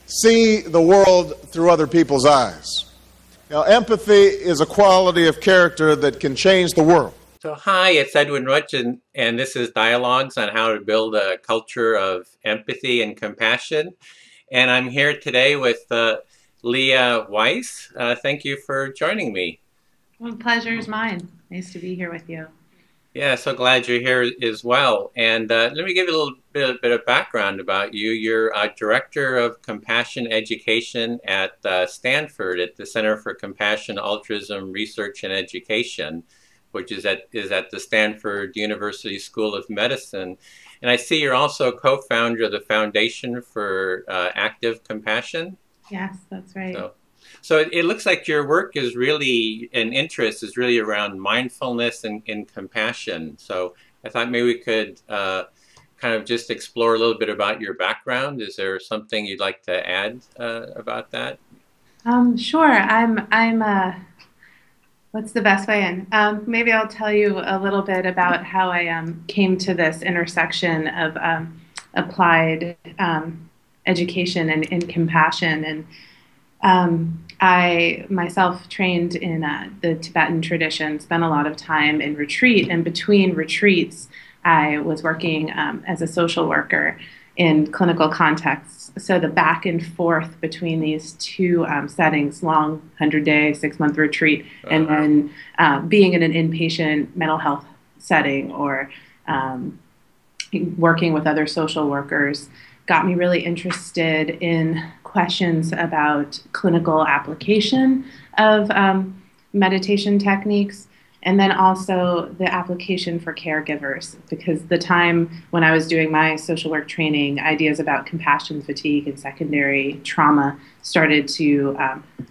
see the world through other people's eyes. Now, empathy is a quality of character that can change the world. So hi, it's Edwin Rutsch, and this is Dialogues on how to build a culture of empathy and compassion. And I'm here today with Leah Weiss. Thank you for joining me. Well, the pleasure is mine. Nice to be here with you. Yeah, so glad you're here as well. And let me give you a little bit of background about you. You're Director of Compassion Education at Stanford at the Center for Compassion, Altruism, Research, and Education, which is at the Stanford University School of Medicine. And I see you're also a co-founder of the Foundation for Active Compassion. Yes, that's right. So it looks like your work is really, and interest is really around mindfulness and compassion. So I thought maybe we could kind of just explore a little bit about your background. Is there something you'd like to add about that? Sure. What's the best way in? Maybe I'll tell you a little bit about how I came to this intersection of applied education and compassion. And I myself trained in the Tibetan tradition, spent a lot of time in retreat, and between retreats, I was working as a social worker in clinical contexts. So the back and forth between these two settings, long 100-day, 6-month retreat, and then being in an inpatient mental health setting or working with other social workers, got me really interested in questions about clinical application of meditation techniques, and then also the application for caregivers, because the time when I was doing my social work training, ideas about compassion fatigue and secondary trauma started to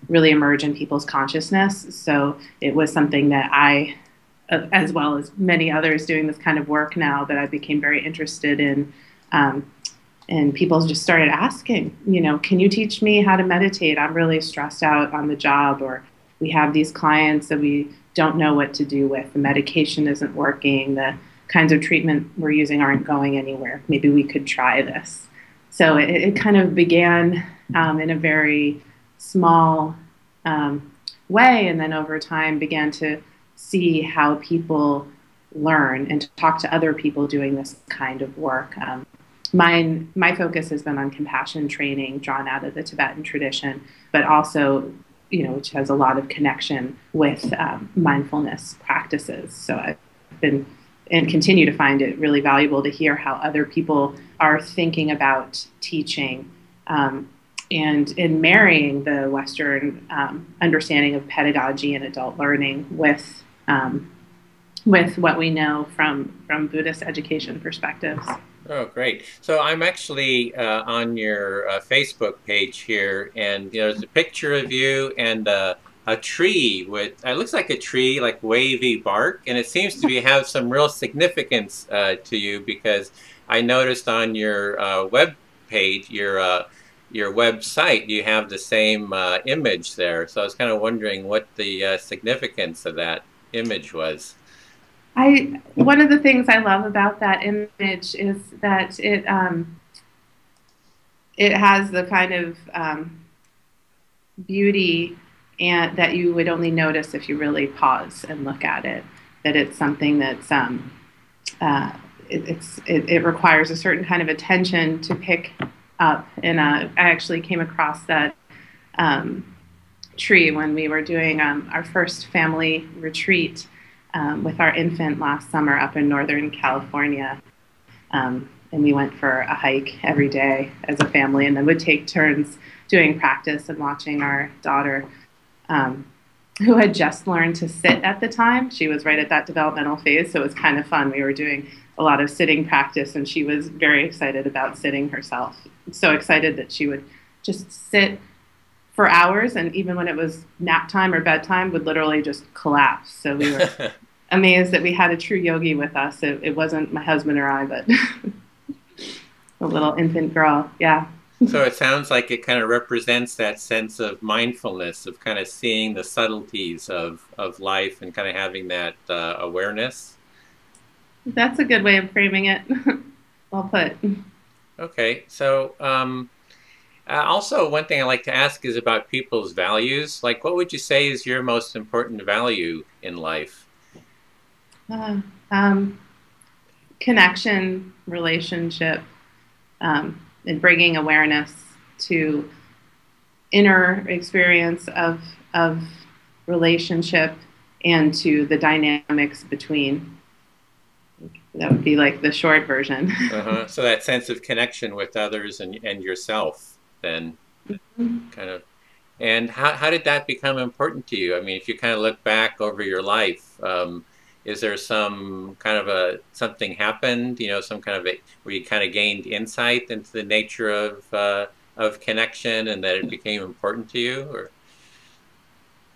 really emerge in people's consciousness. So it was something that I, as well as many others doing this kind of work now, that I became very interested in. And people just started asking, can you teach me how to meditate? I'm really stressed out on the job, or we have these clients that we don't know what to do with. The medication isn't working. The kinds of treatment we're using aren't going anywhere. Maybe we could try this. So it kind of began in a very small way, and then over time began to see how people learn and to talk to other people doing this kind of work. My focus has been on compassion training drawn out of the Tibetan tradition, but also, which has a lot of connection with mindfulness practices. So I've been and continue to find it really valuable to hear how other people are thinking about teaching and in marrying the Western understanding of pedagogy and adult learning with what we know from Buddhist education perspectives. Oh, great. So I'm actually on your Facebook page here, and there's a picture of you and a tree with, it looks like a tree, like wavy bark, and it seems to have some real significance to you, because I noticed on your web page, your website, you have the same image there. So I was kind of wondering what the significance of that image was. One of the things I love about that image is that it has the kind of beauty and that you would only notice if you really pause and look at it. That it's something that's it requires a certain kind of attention to pick up. And I actually came across that tree when we were doing our first family retreat with our infant last summer up in Northern California. And we went for a hike every day as a family, and then would take turns doing practice and watching our daughter, who had just learned to sit at the time. She was right at that developmental phase, so it was kind of fun. We were doing a lot of sitting practice, and she was very excited about sitting herself. So excited that she would just sit for hours, and even when it was nap time or bedtime, would literally just collapse. So we were amazed that we had a true yogi with us. It wasn't my husband or I, but a little infant girl. Yeah. So it sounds like it kind of represents that sense of mindfulness, of kind of seeing the subtleties of life and kind of having that awareness. That's a good way of framing it. Well put. Okay, so Also, one thing I like to ask is about people's values. Like, what would you say is your most important value in life? Uh, um, Connection, relationship, and bringing awareness to inner experience of relationship and to the dynamics between. That would be like the short version. Uh-huh. So that sense of connection with others and yourself, then kind of. And how did that become important to you? I mean, if you kind of look back over your life, is there some kind of something happened, some kind of where you kind of gained insight into the nature of connection and that it became important to you? Or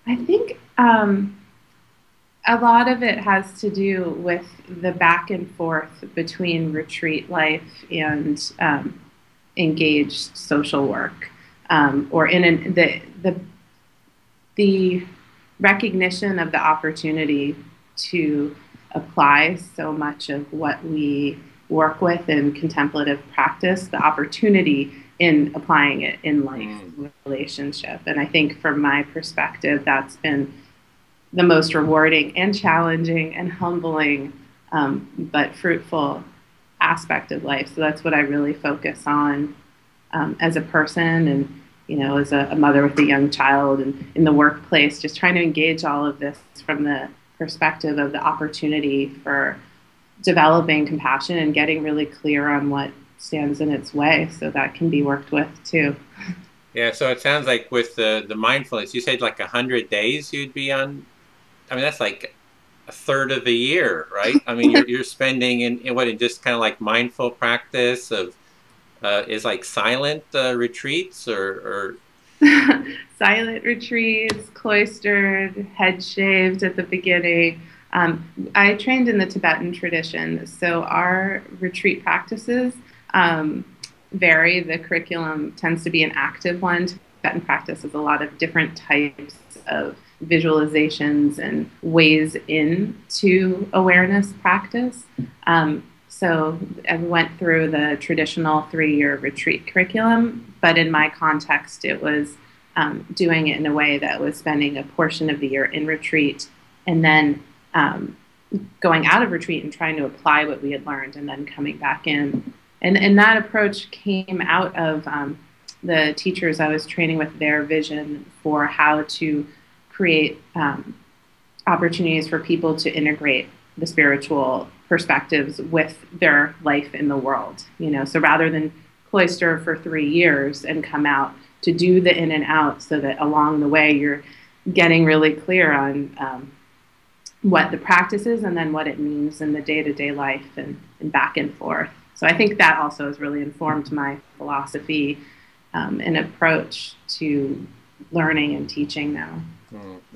I think a lot of it has to do with the back and forth between retreat life and engaged social work, or the recognition of the opportunity to apply so much of what we work with in contemplative practice, the opportunity in applying it in life relationship. And I think from my perspective, that's been the most rewarding and challenging and humbling, but fruitful aspect of life. So that's what I really focus on as a person, and as a mother with a young child, and in the workplace, just trying to engage all of this from the perspective of the opportunity for developing compassion and getting really clear on what stands in its way, so that can be worked with too. yeah, so it sounds like with the mindfulness, you said like 100 days you'd be on. I mean, that's like a third of the year, right? I mean, you're spending in just kind of like mindful practice of is like silent retreats or Silent retreats, cloistered, head shaved at the beginning. I trained in the Tibetan tradition, so our retreat practices vary. The curriculum tends to be an active one. Tibetan practice has a lot of different types of visualizations and ways into awareness practice. So I went through the traditional 3-year retreat curriculum, but in my context, it was doing it in a way that was spending a portion of the year in retreat and then going out of retreat and trying to apply what we had learned and then coming back in. And that approach came out of the teachers I was training with, their vision for how to create opportunities for people to integrate the spiritual perspectives with their life in the world. So rather than cloister for 3 years and come out, to do the in and out, so that along the way you're getting really clear on what the practice is and then what it means in the day-to-day life and back and forth. So I think that also has really informed my philosophy and approach to learning and teaching now.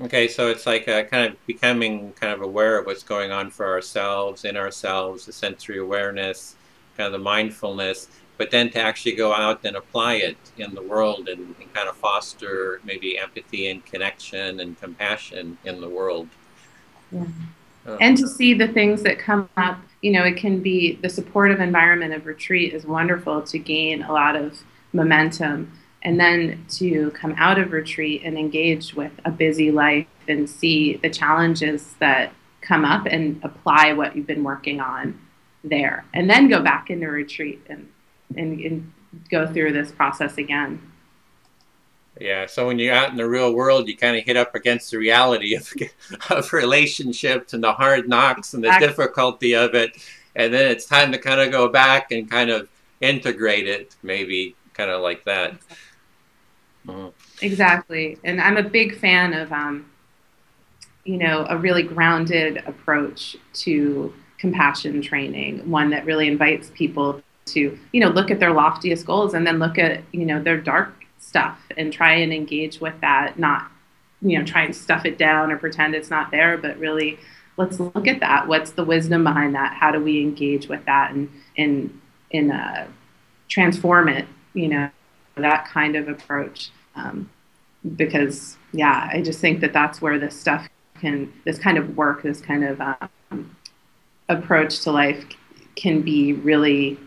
Okay, so it's like kind of becoming kind of aware of what's going on for ourselves, in ourselves, the sensory awareness, kind of the mindfulness, but then to actually go out and apply it in the world and kind of foster maybe empathy and connection and compassion in the world. Yeah. And to see the things that come up, it can be the supportive environment of retreat is wonderful to gain a lot of momentum. And then to come out of retreat and engage with a busy life and see the challenges that come up and apply what you've been working on there. And then go back into retreat and go through this process again. Yeah, so when you're out in the real world, you kind of hit up against the reality of relationships and the hard knocks and the difficulty of it. And then it's time to kind of go back and kind of integrate it, maybe kind of like that. Exactly. And I'm a big fan of, a really grounded approach to compassion training, one that really invites people to, look at their loftiest goals and then look at, their dark stuff and try and engage with that, not, try and stuff it down or pretend it's not there, but really let's look at that. What's the wisdom behind that? How do we engage with that and transform it, that kind of approach, because I just think that that's where this stuff this kind of work, this kind of approach to life can be really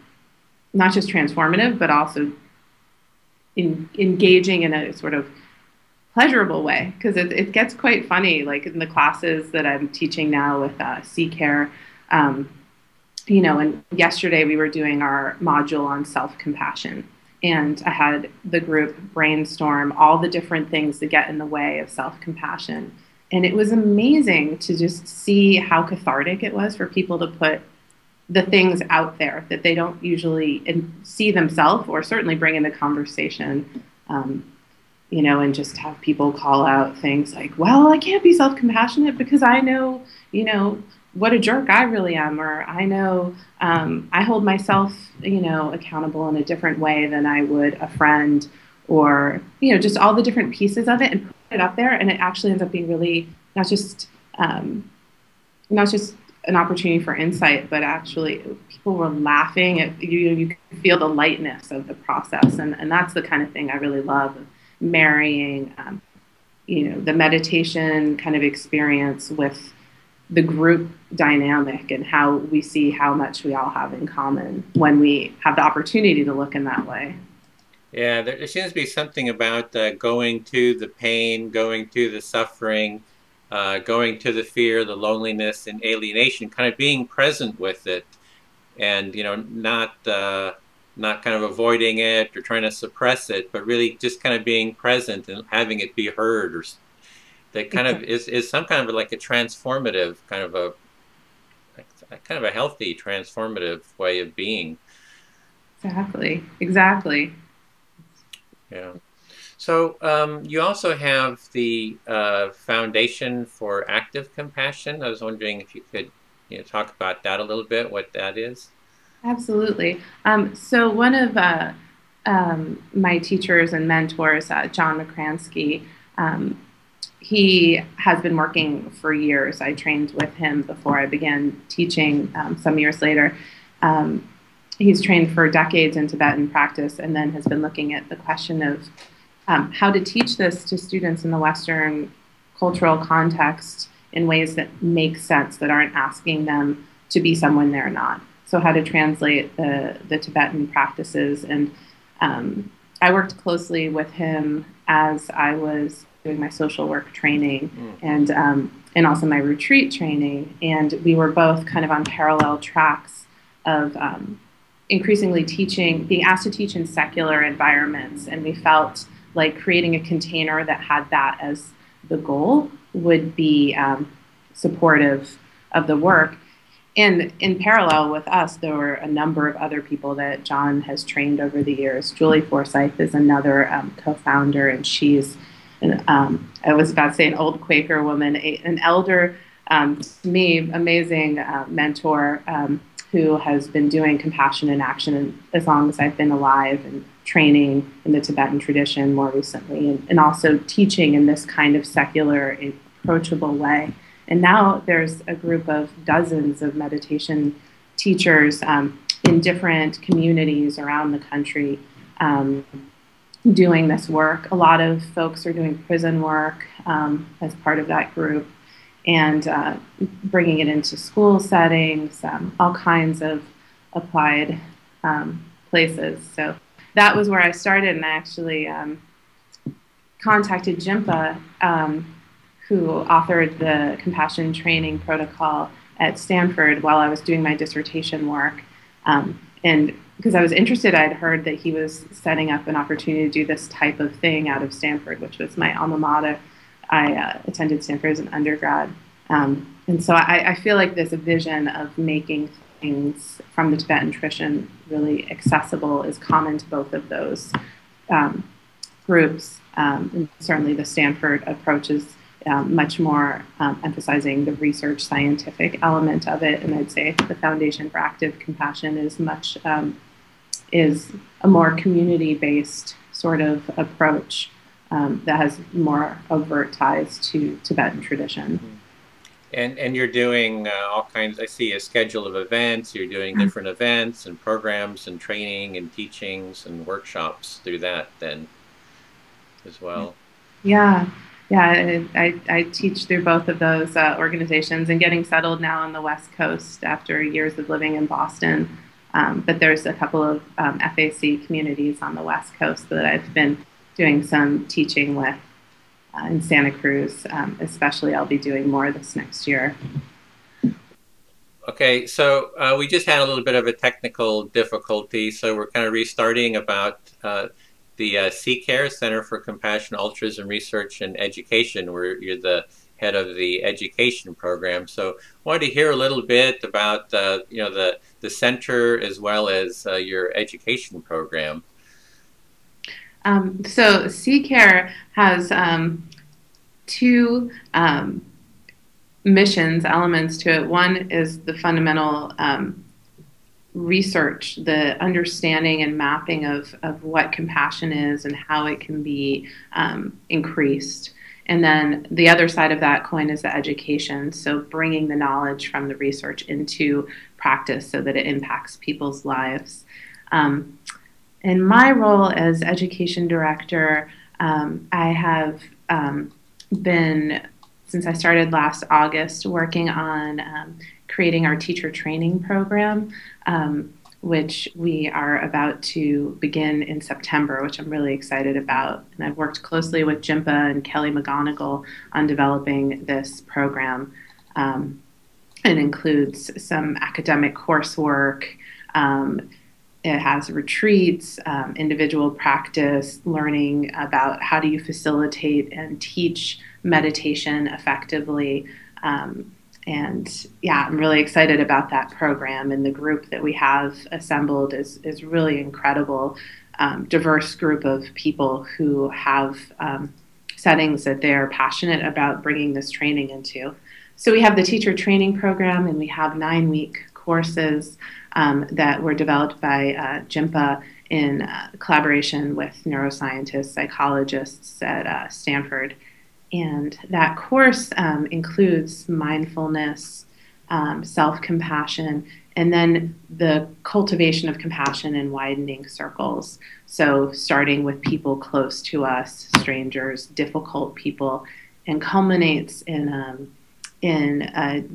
not just transformative, but also engaging in a sort of pleasurable way, because it gets quite funny. Like in the classes that I'm teaching now with C-Care, and yesterday we were doing our module on self-compassion, and I had the group brainstorm all the different things that get in the way of self-compassion. And it was amazing to just see how cathartic it was for people to put the things out there that they don't usually see themselves or certainly bring into conversation, and just have people call out things like, well, I can't be self-compassionate because I know, what a jerk I really am, or I know I hold myself, accountable in a different way than I would a friend, or, just all the different pieces of it and put it up there. And it actually ends up being really not just an opportunity for insight, but actually people were laughing. You could feel the lightness of the process. And that's the kind of thing I really love, marrying, the meditation kind of experience with the group dynamic, and how we see how much we all have in common when we have the opportunity to look in that way. Yeah, there seems to be something about going to the pain, going to the suffering, going to the fear, the loneliness, and alienation, kind of being present with it, and not kind of avoiding it or trying to suppress it, but really just kind of being present and having it be heard, or that kind of is some kind of like a transformative kind of a healthy transformative way of being. Exactly. Yeah. So you also have the Foundation for Active Compassion. I was wondering if you could talk about that a little bit, what that is. Absolutely. So one of my teachers and mentors, John McCransky, he has been working for years. I trained with him before I began teaching some years later. He's trained for decades in Tibetan practice, and then has been looking at the question of how to teach this to students in the Western cultural context in ways that make sense, that aren't asking them to be someone they're not. So how to translate the Tibetan practices. And I worked closely with him as I was doing my social work training and also my retreat training. And we were both kind of on parallel tracks of increasingly being asked to teach in secular environments. And we felt like creating a container that had that as the goal would be supportive of the work. And in parallel with us, there were a number of other people that John has trained over the years. Julie Forsyth is another co-founder, and she's, I was about to say an old Quaker woman, an elder, to me, amazing mentor who has been doing compassion in action as long as I've been alive, and training in the Tibetan tradition more recently, and also teaching in this kind of secular, approachable way. And now there's a group of dozens of meditation teachers in different communities around the country doing this work. A lot of folks are doing prison work as part of that group, and bringing it into school settings, all kinds of applied places. So that was where I started, and I actually contacted Jimpa, who authored the compassion training protocol at Stanford while I was doing my dissertation work. And because I was interested, I'd heard that he was setting up an opportunity to do this type of thing out of Stanford, which was my alma mater. I attended Stanford as an undergrad. And so I feel like this vision of making things from the Tibetan tradition really accessible is common to both of those groups. And certainly the Stanford approach is much more emphasizing the research scientific element of it. And I'd say the Foundation for Active Compassion is is a more community-based sort of approach that has more overt ties to Tibetan tradition. And you're doing all kinds, I see a schedule of events, you're doing different events and programs and training and teachings and workshops through that then as well. Yeah, I teach through both of those organizations, and getting settled now on the West Coast after years of living in Boston. But there's a couple of FAC communities on the West Coast that I've been doing some teaching with in Santa Cruz. Especially, I'll be doing more this next year. Okay, so we just had a little bit of a technical difficulty, so we're kind of restarting about the CCARE, Center for Compassion, Altruism Research and Education, where you're the head of the education program. So I wanted to hear a little bit about the center as well as your education program. So CCARE has two missions, elements to it. One is the fundamental research, the understanding and mapping of what compassion is and how it can be increased. And then the other side of that coin is the education, so bringing the knowledge from the research into practice so that it impacts people's lives. In my role as education director, I have been, since I started last August, working on creating our teacher training program, which we are about to begin in September, which I'm really excited about. And I've worked closely with Jimpa and Kelly McGonigal on developing this program. It includes some academic coursework. It has retreats, individual practice, learning about how do you facilitate and teach meditation effectively. And yeah, I'm really excited about that program, and the group that we have assembled is really incredible, diverse group of people who have settings that they're passionate about bringing this training into. So we have the teacher training program, and we have 9-week courses that were developed by Jimpa in collaboration with neuroscientists, psychologists at Stanford. And that course includes mindfulness, self-compassion, and then the cultivation of compassion in widening circles. So starting with people close to us, strangers, difficult people, and culminates in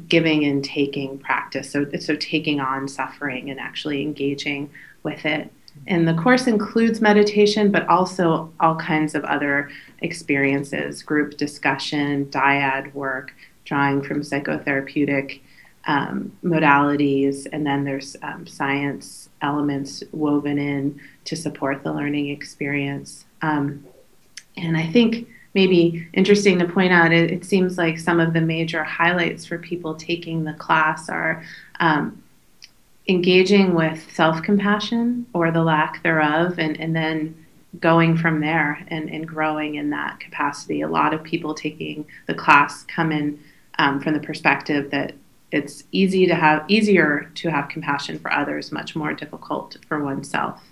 giving and taking practice. So taking on suffering and actually engaging with it. And the course includes meditation, but also all kinds of other experiences, group discussion, dyad work, drawing from psychotherapeutic modalities, and then there's science elements woven in to support the learning experience. And I think maybe interesting to point out, it seems like some of the major highlights for people taking the class are engaging with self-compassion or the lack thereof, and then going from there and growing in that capacity. A lot of people taking the class come in from the perspective that it's easier to have compassion for others, much more difficult for oneself.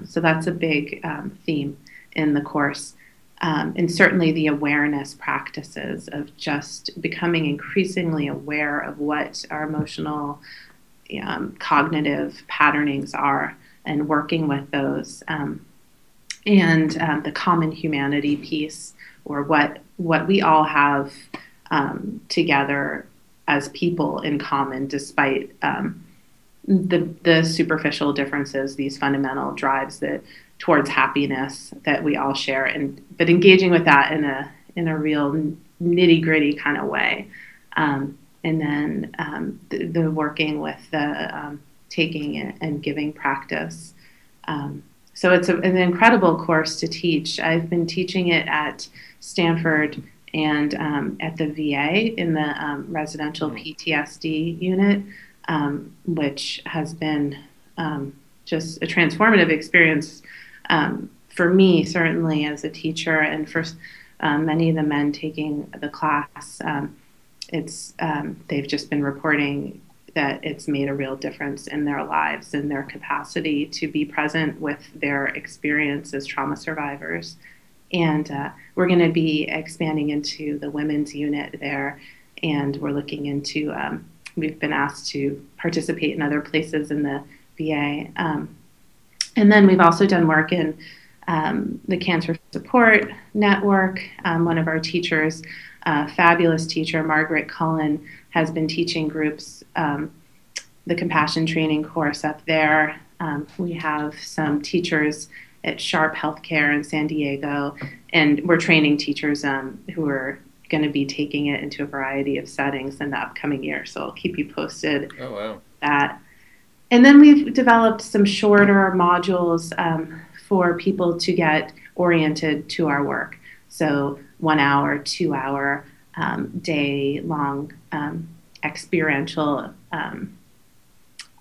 So that's a big theme in the course. And certainly the awareness practices of just becoming increasingly aware of what our emotional cognitive patternings are and working with those, and the common humanity piece, or what we all have together as people in common, despite the superficial differences, these fundamental drives that towards happiness that we all share, but engaging with that in a real nitty-gritty kind of way. And then the working with the taking and giving practice. So it's an incredible course to teach. I've been teaching it at Stanford and at the VA in the residential PTSD unit, which has been just a transformative experience for me, certainly as a teacher, and for many of the men taking the class. They've just been reporting that it's made a real difference in their lives and their capacity to be present with their experience as trauma survivors. And we're going to be expanding into the women's unit there, and we're looking into, we've been asked to participate in other places in the VA. And then we've also done work in the Cancer Support Network. One of our teachers, fabulous teacher, Margaret Cullen, has been teaching groups the compassion training course up there. We have some teachers at Sharp Healthcare in San Diego, and we're training teachers who are going to be taking it into a variety of settings in the upcoming year. So I'll keep you posted. Oh, wow. That. And then we've developed some shorter modules for people to get oriented to our work. So 1 hour, 2 hour, day-long experiential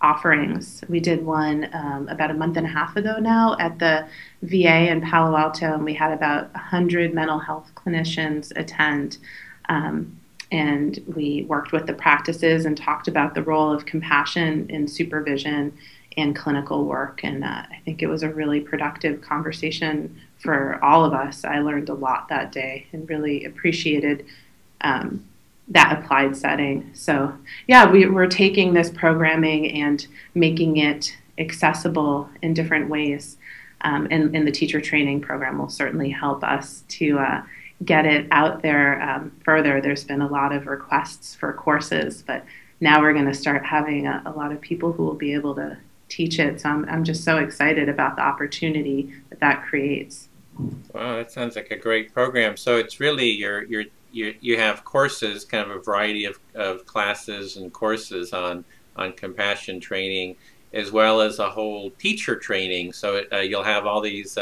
offerings. We did one about a month and a half ago now at the VA in Palo Alto, and we had about 100 mental health clinicians attend. And we worked with the practices and talked about the role of compassion in supervision and clinical work. And I think it was a really productive conversation for all of us. I learned a lot that day and really appreciated that applied setting. So yeah, we're taking this programming and making it accessible in different ways. And the teacher training program will certainly help us to get it out there further. There's been a lot of requests for courses, but now we're going to start having a lot of people who will be able to teach it. So I'm just so excited about the opportunity that creates. Wow, that sounds like a great program. So it's really you have courses, kind of a variety of classes and courses on compassion training, as well as a whole teacher training. So you'll have all these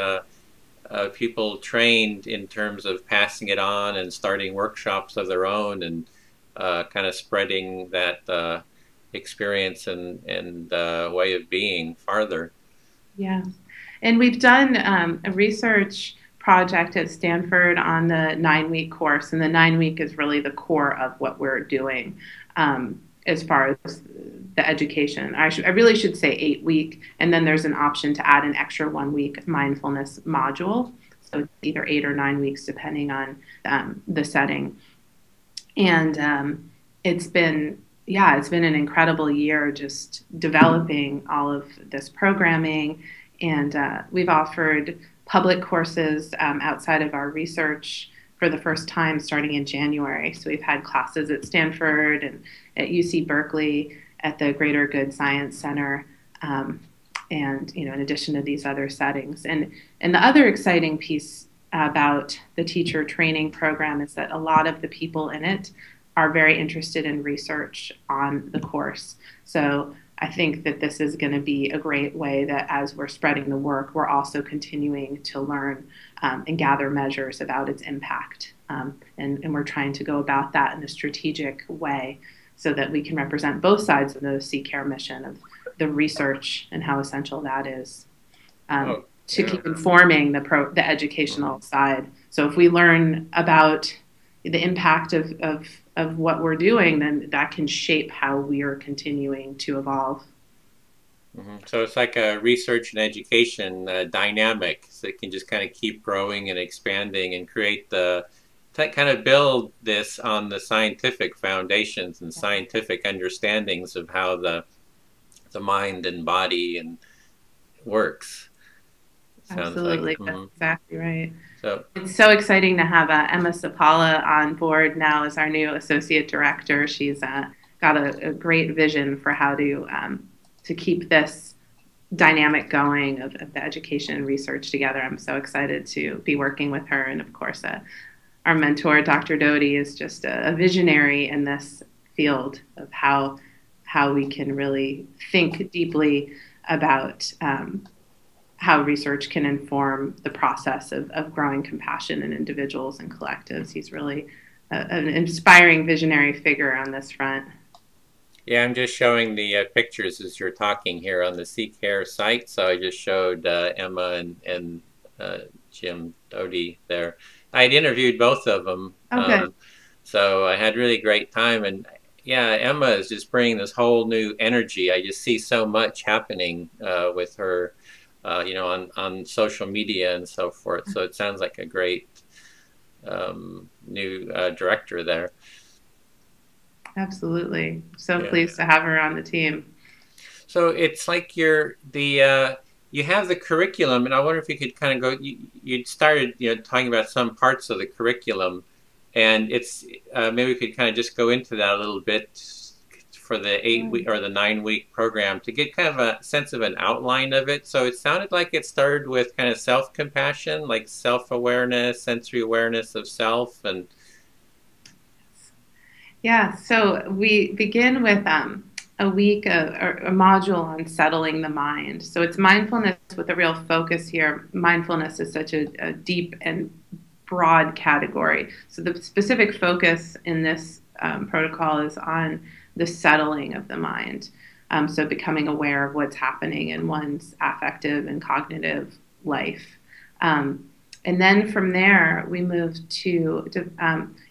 people trained in terms of passing it on and starting workshops of their own, and kind of spreading that experience and way of being farther. Yeah, and we've done a research project at Stanford on the 9-week course, and the 9-week is really the core of what we're doing as far as the education. I really should say 8-week, and then there's an option to add an extra 1-week mindfulness module. So it's either 8 or 9 weeks, depending on the setting. And it's been an incredible year just developing all of this programming. And we've offered public courses outside of our research for the first time starting in January. So we've had classes at Stanford and at UC Berkeley, at the Greater Good Science Center, and in addition to these other settings. And the other exciting piece about the teacher training program is that a lot of the people in it are very interested in research on the course. So I think that this is going to be a great way that as we're spreading the work, we're also continuing to learn and gather measures about its impact. And we're trying to go about that in a strategic way so that we can represent both sides of the CCARE mission of the research and how essential that is to keep informing the educational side. So if we learn about the impact of what we're doing, then that can shape how we are continuing to evolve. Mm-hmm. So it's like a research and education dynamic, so it can just kind of keep growing and expanding and create kind of build this on the scientific foundations and scientific understandings of how the mind and body and works. Absolutely, that's exactly right. So it's so exciting to have Emma Sapala on board now as our new associate director. She's got a great vision for how to keep this dynamic going of the education and research together. I'm so excited to be working with her, and of course, our mentor, Dr. Doty, is just a visionary in this field of how we can really think deeply about how research can inform the process of growing compassion in individuals and collectives. He's really an inspiring visionary figure on this front. Yeah, I'm just showing the pictures as you're talking here on the CCARE site. So I just showed Emma and Jim Doty there. I had interviewed both of them. Okay. So I had really great time. And yeah, Emma is just bringing this whole new energy. I just see so much happening with her, on social media and so forth. So it sounds like a great new director there. Absolutely. So pleased to have her on the team. So it's like you have the curriculum, and I wonder if you could kind of go, you started talking about some parts of the curriculum, and it's maybe we could kind of just go into that a little bit for the 8-week or the 9-week program to get kind of a sense of an outline of it. So it sounded like it started with kind of self-compassion, like self-awareness, sensory awareness of self, and yeah. So we begin with a week or a module on settling the mind. So it's mindfulness with a real focus here. Mindfulness is such a deep and broad category. So the specific focus in this protocol is on the settling of the mind. So becoming aware of what's happening in one's affective and cognitive life. And then from there, we move to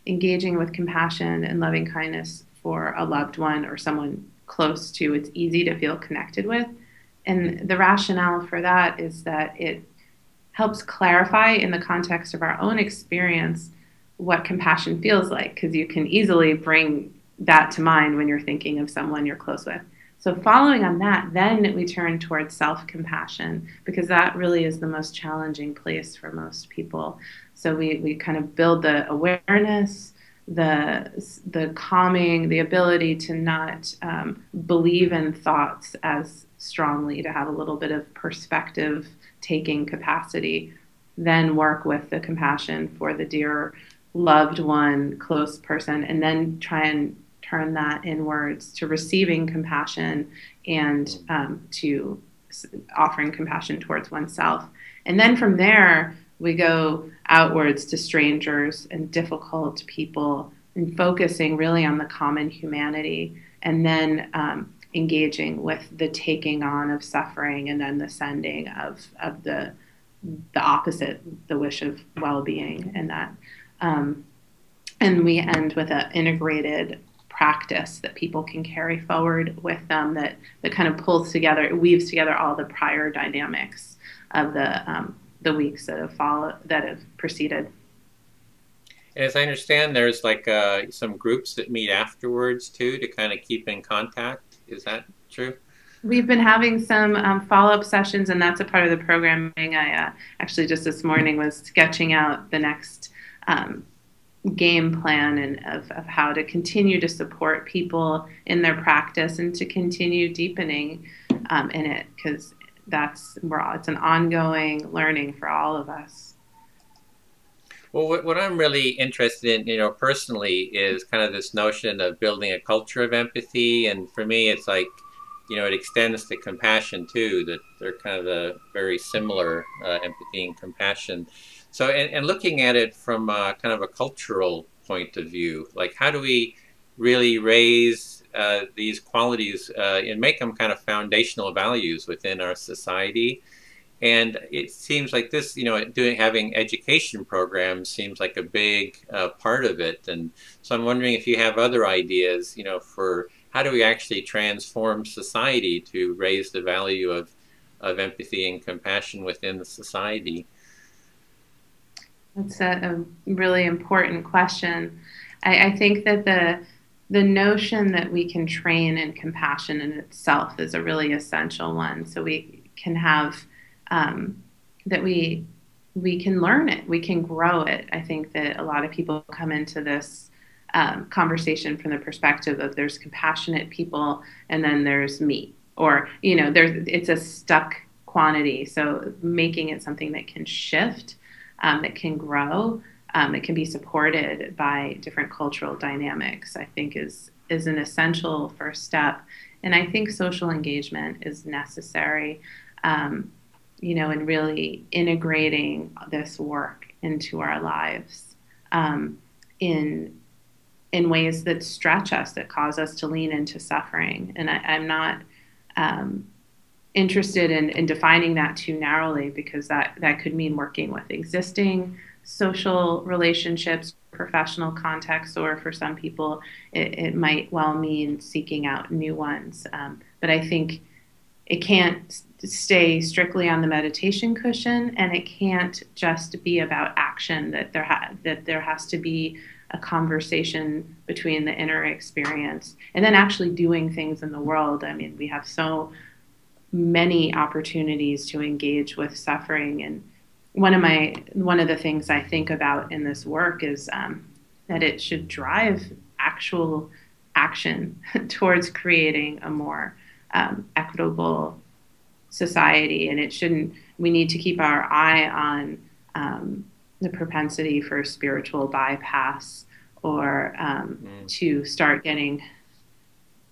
engaging with compassion and loving kindness for a loved one or someone close to, it's easy to feel connected with. And the rationale for that is that it helps clarify in the context of our own experience what compassion feels like, because you can easily bring that to mind when you're thinking of someone you're close with. So following on that, then we turn towards self-compassion, because that really is the most challenging place for most people. So we kind of build the awareness, the calming, the ability to not believe in thoughts as strongly, to have a little bit of perspective taking capacity, then work with the compassion for the dear loved one, close person, and then try and turn that inwards to receiving compassion and to offering compassion towards oneself. And then from there, we go outwards to strangers and difficult people and focusing really on the common humanity, and then engaging with the taking on of suffering, and then the sending of the opposite, the wish of well-being, and that. And we end with an integrated practice that people can carry forward with them that kind of pulls together, it weaves together all the prior dynamics of the weeks that have preceded. And as I understand, there's like some groups that meet afterwards too to kind of keep in contact. Is that true? We've been having some follow-up sessions, and that's a part of the programming. I actually just this morning was sketching out the next game plan and of how to continue to support people in their practice and to continue deepening in it, because it's an ongoing learning for all of us. Well, what I'm really interested in, personally, is kind of this notion of building a culture of empathy. And for me, it's like, it extends to compassion too, that they're kind of very similar, empathy and compassion. So, and looking at it from kind of a cultural point of view, like how do we really raise these qualities and make them kind of foundational values within our society? And it seems like this, having education programs seems like a big part of it. And so I'm wondering if you have other ideas, for how do we actually transform society to raise the value of empathy and compassion within the society? That's a really important question. I think that the notion that we can train in compassion in itself is a really essential one. So we can have that we can learn it, we can grow it. I think that a lot of people come into this conversation from the perspective of there's compassionate people and then there's me, or it's a stuck quantity. So making it something that can shift, that can grow, that can be supported by different cultural dynamics, I think is an essential first step. And I think social engagement is necessary. And really integrating this work into our lives in ways that stretch us, that cause us to lean into suffering. And I'm not interested in defining that too narrowly, because that could mean working with existing social relationships, professional contexts, or for some people, it might well mean seeking out new ones. But I think it can't stay strictly on the meditation cushion, and it can't just be about action, that there has to be a conversation between the inner experience and then actually doing things in the world. I mean, we have so many opportunities to engage with suffering, and one of the things I think about in this work is that it should drive actual action towards creating a more equitable society. And it shouldn't, we need to keep our eye on the propensity for spiritual bypass, or to start getting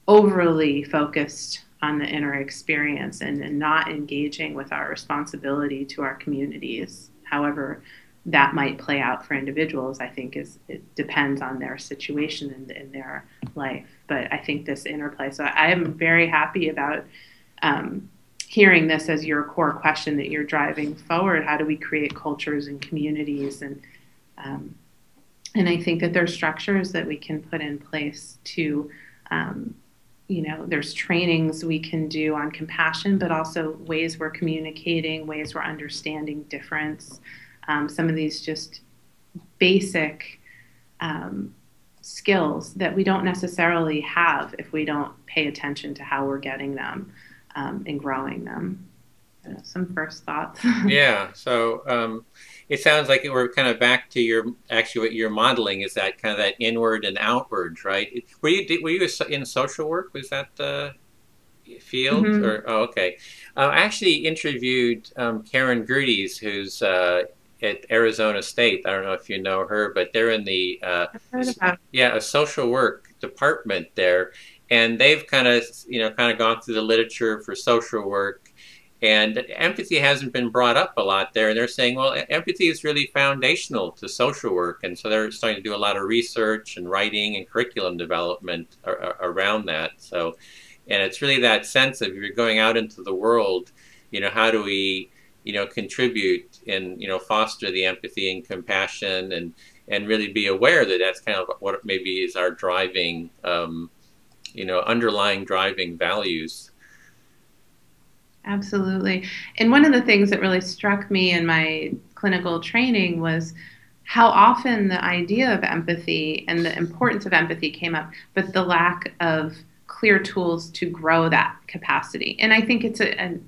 overly focused on the inner experience and not engaging with our responsibility to our communities. However that might play out for individuals, I think it depends on their situation in their life. But I think this interplay, so I am very happy about hearing this as your core question that you're driving forward. How do we create cultures and communities? And I think that there's structures that we can put in place to, there's trainings we can do on compassion, but also ways we're communicating, ways we're understanding difference. Some of these just basic skills that we don't necessarily have if we don't pay attention to how we're getting them and growing them. Some first thoughts. Yeah. So it sounds like we're kind of back to what you're modeling is that kind of that inward and outward, right? Were you in social work? Was that the field? Mm-hmm. Oh, okay. I actually interviewed Karen Gerdes, who's at Arizona State. I don't know if you know her, but they're in the a social work department there, and they've kind of gone through the literature for social work, and empathy hasn't been brought up a lot there. And they're saying, well, empathy is really foundational to social work, and so they're starting to do a lot of research and writing and curriculum development around that. So, and it's really that sense of, if you're going out into the world, how do we contribute and foster the empathy and compassion, and really be aware that that's kind of what maybe is our driving underlying driving values. Absolutely. And one of the things that really struck me in my clinical training was how often the idea of empathy and the importance of empathy came up, but the lack of clear tools to grow that capacity. And I think it's a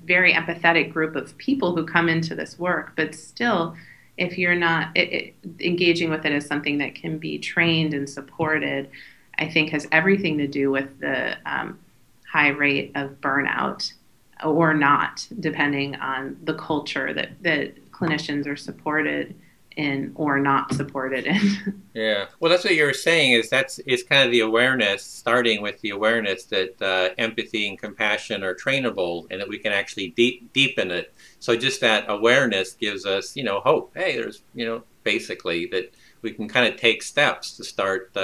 very empathetic group of people who come into this work, but still, if you're not engaging with it as something that can be trained and supported, I think has everything to do with the high rate of burnout or not, depending on the culture that clinicians are supported in or not supported in. Yeah, well, that's what you were saying, is it's kind of the awareness, starting with the awareness that empathy and compassion are trainable, and that we can actually deepen it. So just that awareness gives us, hope. Hey, there's, basically that we can kind of take steps to start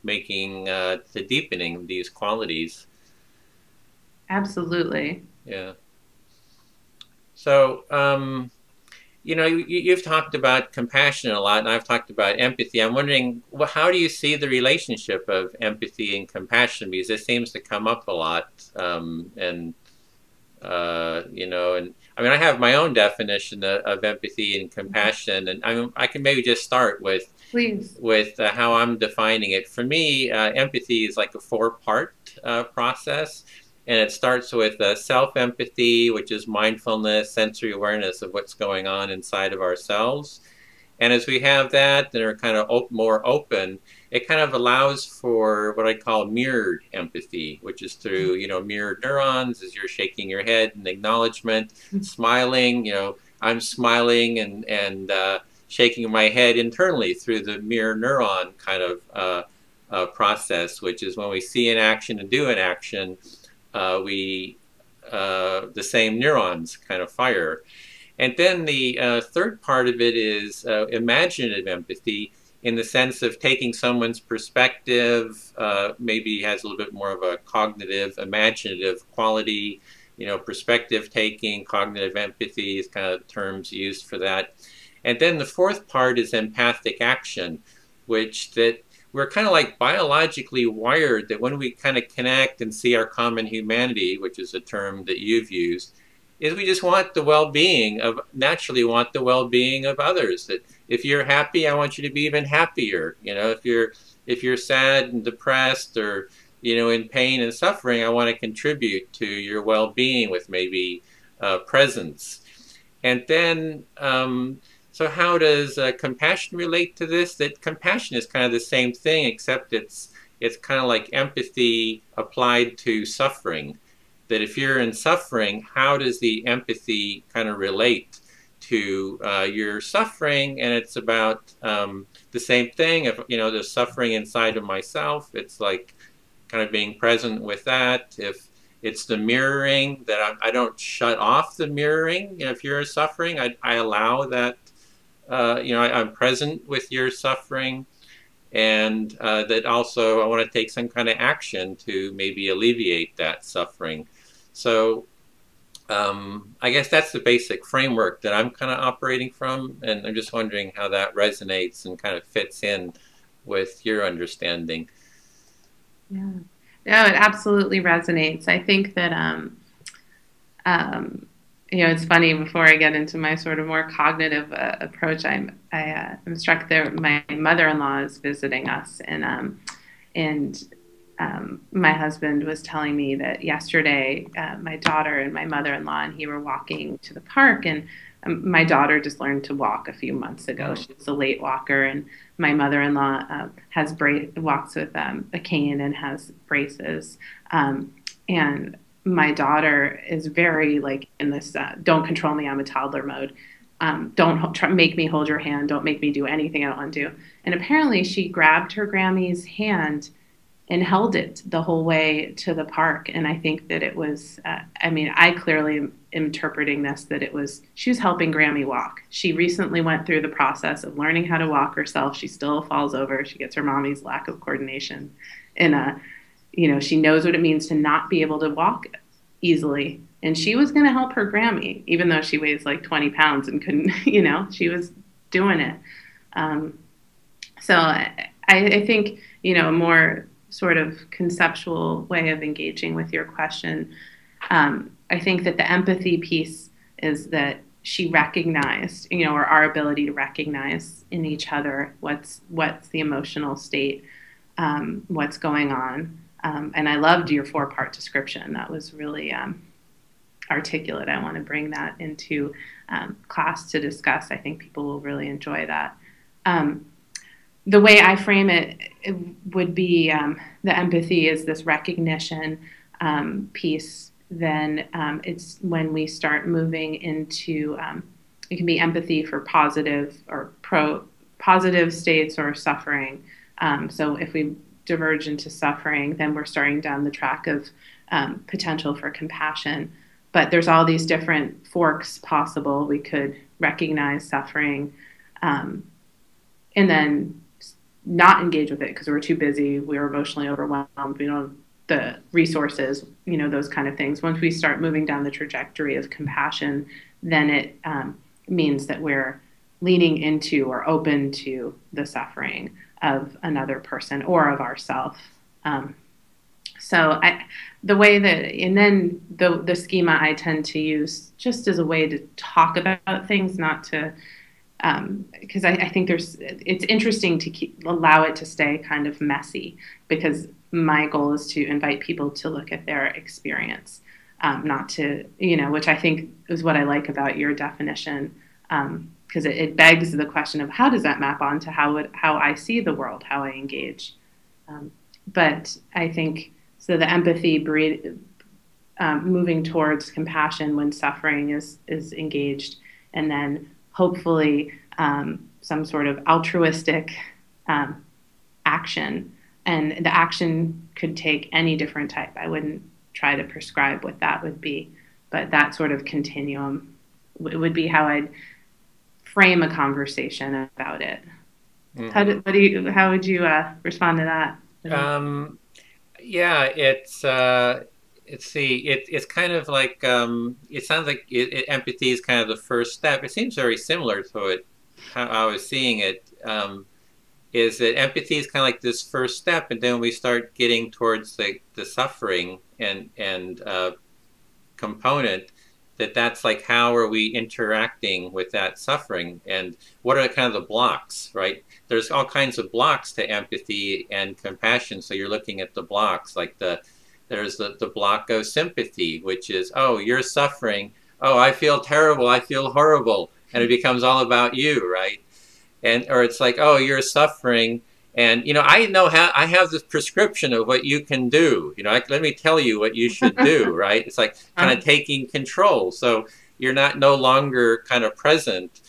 making the deepening of these qualities. Absolutely. Yeah. So, you've talked about compassion a lot, and I've talked about empathy. I'm wondering, how do you see the relationship of empathy and compassion? Because it seems to come up a lot, and I have my own definition of empathy and compassion, and I can maybe just start with how I'm defining it. For me, empathy is like a 4-part process. And it starts with self-empathy, which is mindfulness, sensory awareness of what's going on inside of ourselves. And as we have that and are kind of more open, it kind of allows for what I call mirrored empathy, which is through, mirrored neurons, as you're shaking your head in acknowledgement, smiling, I'm smiling and shaking my head internally through the mirror neuron kind of process, which is when we see an action and do an action, the same neurons kind of fire. And then the third part of it is imaginative empathy, in the sense of taking someone's perspective, maybe has a little bit more of a cognitive, imaginative quality, perspective taking, cognitive empathy is kind of terms used for that. And then the fourth part is empathic action, which we're kind of like biologically wired that when we kind of connect and see our common humanity, which is a term that you've used, is we just want the well-being naturally want the well-being of others. That if you're happy, I want you to be even happier. If you're sad and depressed or, in pain and suffering, I want to contribute to your well-being with maybe presence. And then, so how does compassion relate to this? That compassion is kind of the same thing, except it's it's kind of like empathy applied to suffering. That if you're in suffering, how does the empathy kind of relate to your suffering? And it's about the same thing. If there's suffering inside of myself, it's like kind of being present with that. If it's the mirroring, that I don't shut off the mirroring. If you're suffering, I allow that. I'm present with your suffering, and that also I want to take some kind of action to maybe alleviate that suffering. So I guess that's the basic framework that I'm kind of operating from, and I'm just wondering how that resonates and kind of fits in with your understanding. Yeah, no, it absolutely resonates. I think that it's funny. Before I get into my sort of more cognitive approach, I'm struck that my mother-in-law is visiting us, and my husband was telling me that yesterday my daughter and my mother-in-law and he were walking to the park, and my daughter just learned to walk a few months ago. She's a late walker, and my mother-in-law walks with a cane and has braces, and my daughter is very like in this don't control me, I'm a toddler mode. Don't make me hold your hand. Don't make me do anything I don't want to do. And apparently she grabbed her Grammy's hand and held it the whole way to the park. And I think that it was, I clearly am interpreting this, that she was helping Grammy walk. She recently went through the process of learning how to walk herself. She still falls over. She gets her mommy's lack of coordination. And, she knows what it means to not be able to walk easily. And she was going to help her Grammy, even though she weighs like 20 pounds and couldn't, she was doing it. So I think, a more sort of conceptual way of engaging with your question, I think that the empathy piece is that she recognized, or our ability to recognize in each other what's the emotional state, what's going on. And I loved your 4-part description. That was really articulate. I want to bring that into class to discuss. I think people will really enjoy that. The way I frame it would be the empathy is this recognition piece. Then it's when we start moving into, it can be empathy for positive or positive states or suffering. So if we diverge into suffering, then we're starting down the track of potential for compassion. But there's all these different forks possible. We could recognize suffering and then not engage with it because we're too busy, we're emotionally overwhelmed, we don't have the resources, those kind of things. Once we start moving down the trajectory of compassion, then it means that we're leaning into or open to the suffering of another person or of ourself. So the way that, and then the schema I tend to use just as a way to talk about things, not to, because I think it's interesting to allow it to stay kind of messy, because my goal is to invite people to look at their experience, not to, which I think is what I like about your definition, because it begs the question of how does that map onto how I see the world, how I engage. But I think, so the empathy moving towards compassion when suffering is engaged, and then hopefully some sort of altruistic action. And the action could take any different type. I wouldn't try to prescribe what that would be, but that sort of continuum would be how I'd frame a conversation about it. Mm-hmm. How would you respond to that? Yeah, it's kind of like it sounds like empathy is kind of the first step. It seems very similar to it, how I was seeing it. Is that empathy is kind of like this first step, and then we start getting towards the suffering and component. That's like, how are we interacting with that suffering, and what are kind of the blocks, right? There's all kinds of blocks to empathy and compassion. So you're looking at the blocks, like there's the block of sympathy, which is, oh, you're suffering. Oh, I feel terrible. I feel horrible. And it becomes all about you, right? Or it's like, oh, you're suffering, And, you know, I know how I have this prescription of what you can do. You know, let me tell you what you should do, right? It's like kind of taking control. So you're no longer kind of present.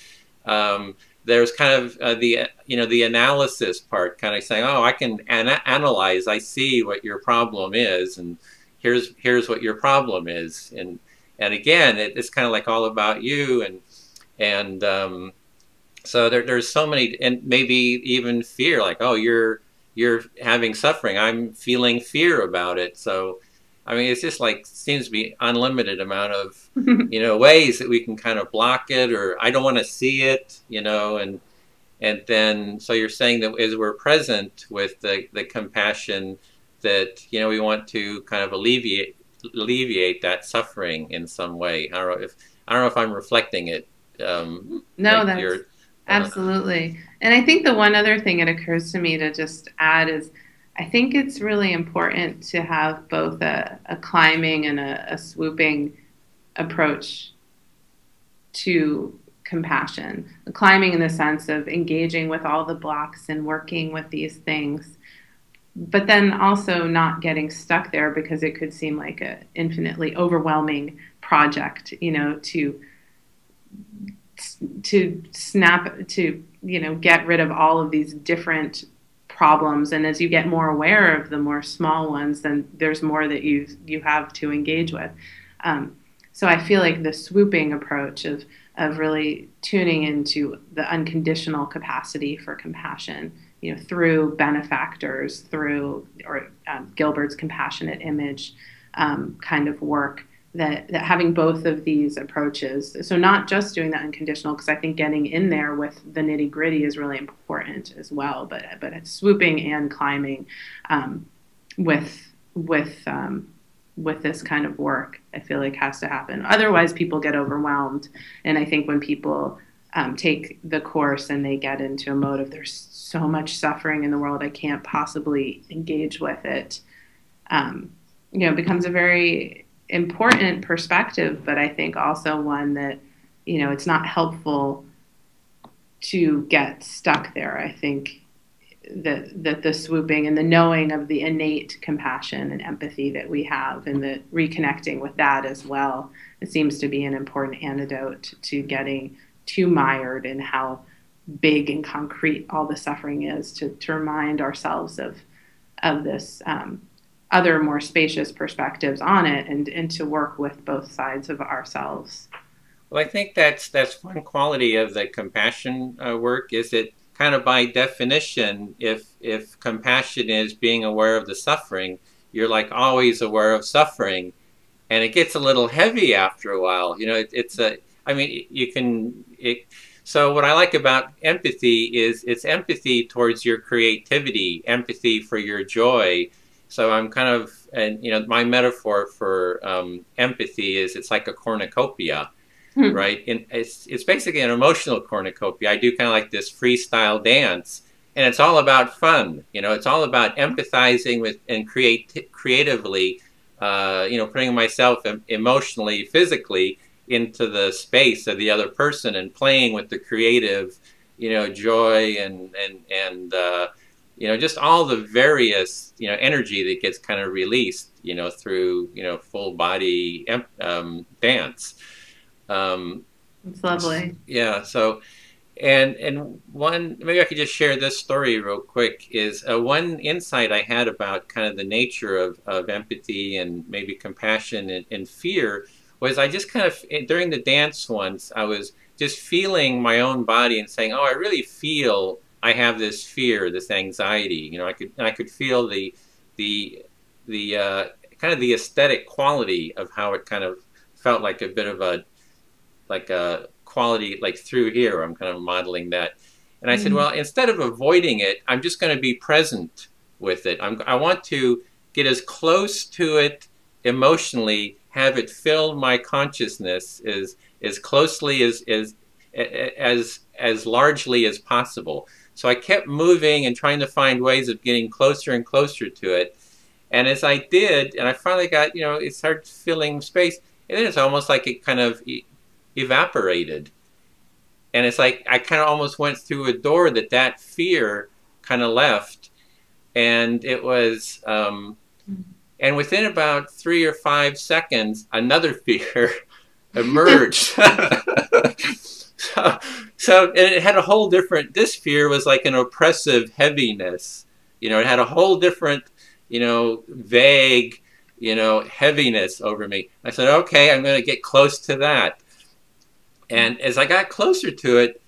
There's kind of the analysis part, kind of saying, oh, I can analyze. I see what your problem is, and here's what your problem is. And again, it's kind of like all about you, and so there's so many, and maybe even fear, like, oh, you're having suffering. I'm feeling fear about it. So, I mean, it's just like seems to be unlimited amount of ways that we can kind of block it, or I don't want to see it, and then so you're saying that as we're present with the compassion, that we want to kind of alleviate that suffering in some way. I don't know if I'm reflecting it. No, that's absolutely. And I think the one other thing that occurs to me to just add is, I think it's really important to have both a climbing and a swooping approach to compassion. The climbing in the sense of engaging with all the blocks and working with these things, but then also not getting stuck there, because it could seem like an infinitely overwhelming project, get rid of all of these different problems. And as you get more aware of the more small ones, then there's more that you have to engage with. So I feel like the swooping approach of really tuning into the unconditional capacity for compassion, through benefactors, through Gilbert's compassionate image kind of work, that having both of these approaches, so not just doing the unconditional, because I think getting in there with the nitty gritty is really important as well, but swooping and climbing with this kind of work, I feel like has to happen. Otherwise, people get overwhelmed, and I think when people take the course and they get into a mode of there's so much suffering in the world, I can't possibly engage with it, it becomes a very important perspective, but I think also one that, it's not helpful to get stuck there. I think that the swooping and the knowing of the innate compassion and empathy that we have, and the reconnecting with that as well, it seems to be an important antidote to getting too mired in how big and concrete all the suffering is, to remind ourselves of this other more spacious perspectives on it, and to work with both sides of ourselves. Well, I think that's one quality of the compassion work, is it kind of by definition, if compassion is being aware of the suffering, you're like always aware of suffering, and it gets a little heavy after a while. So what I like about empathy is it's empathy towards your creativity, empathy for your joy. So I'm kind of, and my metaphor for empathy is it's like a cornucopia, right? And it's basically an emotional cornucopia. I do kind of like this freestyle dance, and it's all about fun. It's all about empathizing with and creatively, putting myself emotionally, physically into the space of the other person, and playing with the creative, joy and just all the various, energy that gets kind of released, through, full body dance. It's lovely. Yeah. So, and one, maybe I could just share this story real quick, is one insight I had about kind of the nature of empathy and maybe compassion and fear was I just kind of, during the dance once, I was just feeling my own body and saying, oh, I really feel I have this fear, this anxiety. I could feel the kind of the aesthetic quality of how it kind of felt like a bit of a quality, like through here. I'm kind of modeling that, and I said, well, instead of avoiding it, I'm just going to be present with it. I want to get as close to it emotionally, have it fill my consciousness as closely as largely as possible. So I kept moving and trying to find ways of getting closer and closer to it. And as I did, and I finally got, it started filling space, and then it's almost like it kind of evaporated. And it's like I kind of almost went through a door that fear kind of left, and it was, and within about 3 or 5 seconds, another fear emerged. So and it had a whole different, this fear was like an oppressive heaviness. It had a whole different, vague, heaviness over me. I said, okay, I'm going to get close to that. And as I got closer to it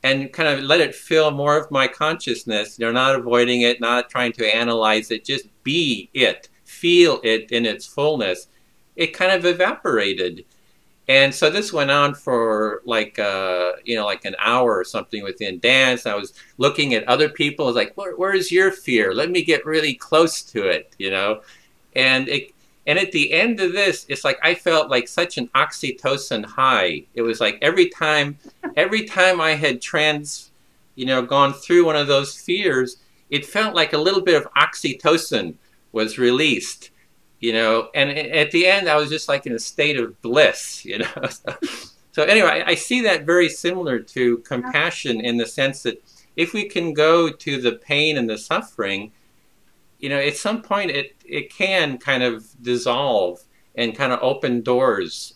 and kind of let it fill more of my consciousness, not avoiding it, not trying to analyze it, just be it, feel it in its fullness, it kind of evaporated. And so this went on for like an hour or something within dance. I was looking at other people. I was like, where's your fear? Let me get really close to it, And at the end of this, it's like I felt like such an oxytocin high. It was like every time I had gone through one of those fears, it felt like a little bit of oxytocin was released. And at the end, I was just like in a state of bliss, So anyway, I see that very similar to compassion in the sense that if we can go to the pain and the suffering, at some point it can kind of dissolve and kind of open doors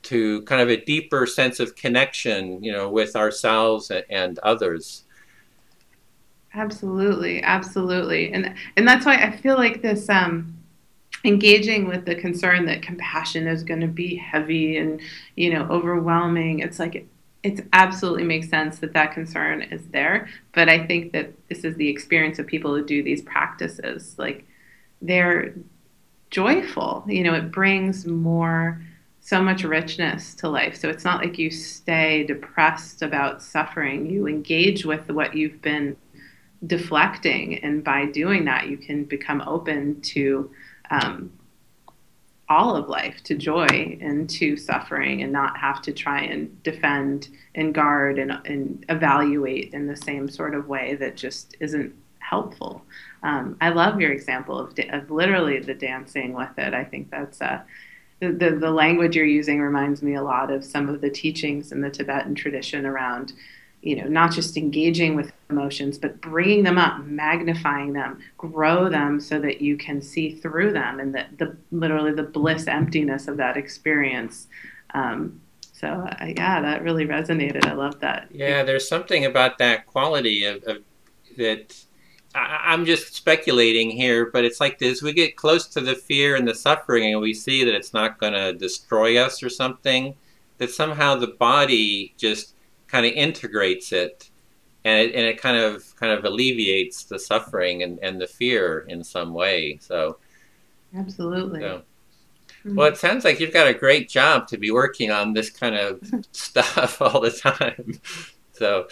to kind of a deeper sense of connection, with ourselves and others. Absolutely, absolutely. And that's why I feel like this engaging with the concern that compassion is going to be heavy and, overwhelming. It's like it absolutely makes sense that concern is there. But I think that this is the experience of people who do these practices. Like, they're joyful. It brings so much richness to life. So it's not like you stay depressed about suffering. You engage with what you've been deflecting. And by doing that, you can become open to all of life, to joy and to suffering, and not have to try and defend and guard and evaluate in the same sort of way that just isn't helpful. I love your example of literally the dancing with it. I think that's the language you're using reminds me a lot of some of the teachings in the Tibetan tradition around, not just engaging with emotions, but bringing them up, magnifying them, grow them so that you can see through them, and literally the bliss emptiness of that experience. Yeah, that really resonated. I love that. Yeah, there's something about that quality of that. I'm just speculating here, but it's like this: we get close to the fear and the suffering, and we see that it's not going to destroy us or something, that somehow the body just kind of integrates it, and it kind of alleviates the suffering and the fear in some way. So absolutely. Well, it sounds like you've got a great job to be working on this kind of stuff all the time. So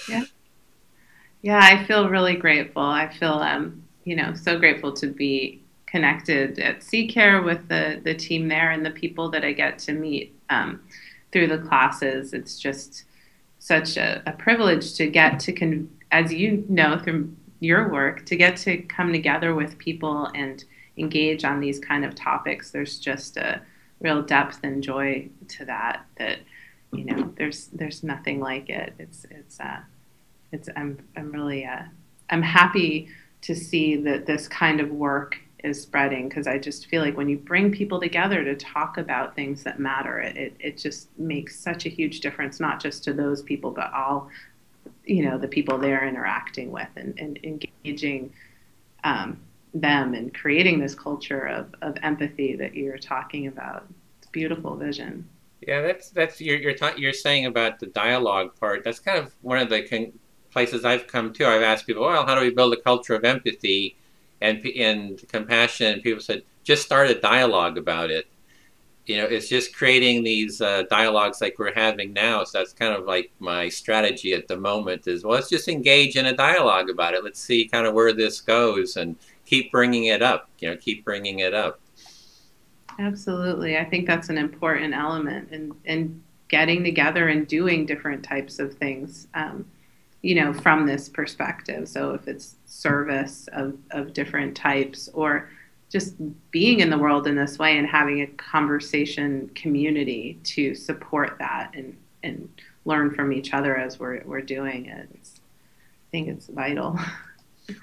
yeah, I feel really grateful. I feel so grateful to be connected at C-Care with the team there and the people that I get to meet through the classes. It's just such a privilege to get to, as you know through your work, to get to come together with people and engage on these kind of topics. There's just a real depth and joy to that there's nothing like it. I'm happy to see that this kind of work is spreading, because I just feel like when you bring people together to talk about things that matter, it just makes such a huge difference, not just to those people, but all, the people they're interacting with, and engaging them, and creating this culture of empathy that you're talking about. It's a beautiful vision. Yeah, that's you're saying about the dialogue part. That's kind of one of the places I've come to. I've asked people, well, how do we build a culture of empathy and compassion? And people said, just start a dialogue about it. It's just creating these dialogues like we're having now. So that's kind of like my strategy at the moment is, well, let's just engage in a dialogue about it. Let's see kind of where this goes and keep bringing it up, keep bringing it up. Absolutely. I think that's an important element in getting together and doing different types of things, from this perspective. So if it's service of different types, or just being in the world in this way and having a conversation community to support that and learn from each other as we're doing it. I think it's vital.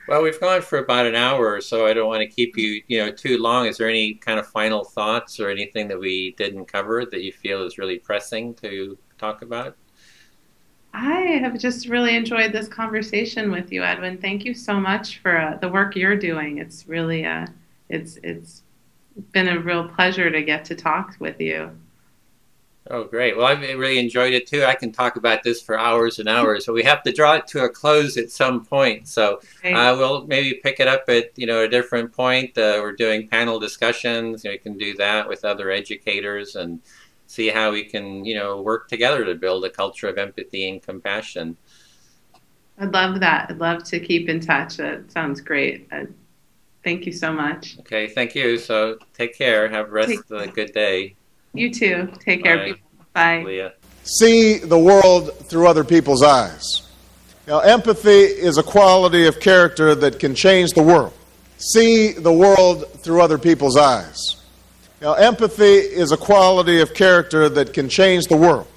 Well, we've gone for about an hour or so. I don't want to keep you, too long. Is there any kind of final thoughts or anything that we didn't cover that you feel is really pressing to talk about? I have just really enjoyed this conversation with you, Edwin. Thank you so much for the work you're doing. It's really it's been a real pleasure to get to talk with you. Oh, great. Well, I've really enjoyed it too. I can talk about this for hours and hours, but we have to draw it to a close at some point. So we'll maybe pick it up at, a different point. We're doing panel discussions. We can do that with other educators and see how we can, work together to build a culture of empathy and compassion. I'd love that. I'd love to keep in touch. That sounds great. Thank you so much. Okay, thank you. So take care. Have the rest of a good day. You too. Take care, people. Bye. Leah. See the world through other people's eyes. Empathy is a quality of character that can change the world. See the world through other people's eyes. Empathy is a quality of character that can change the world.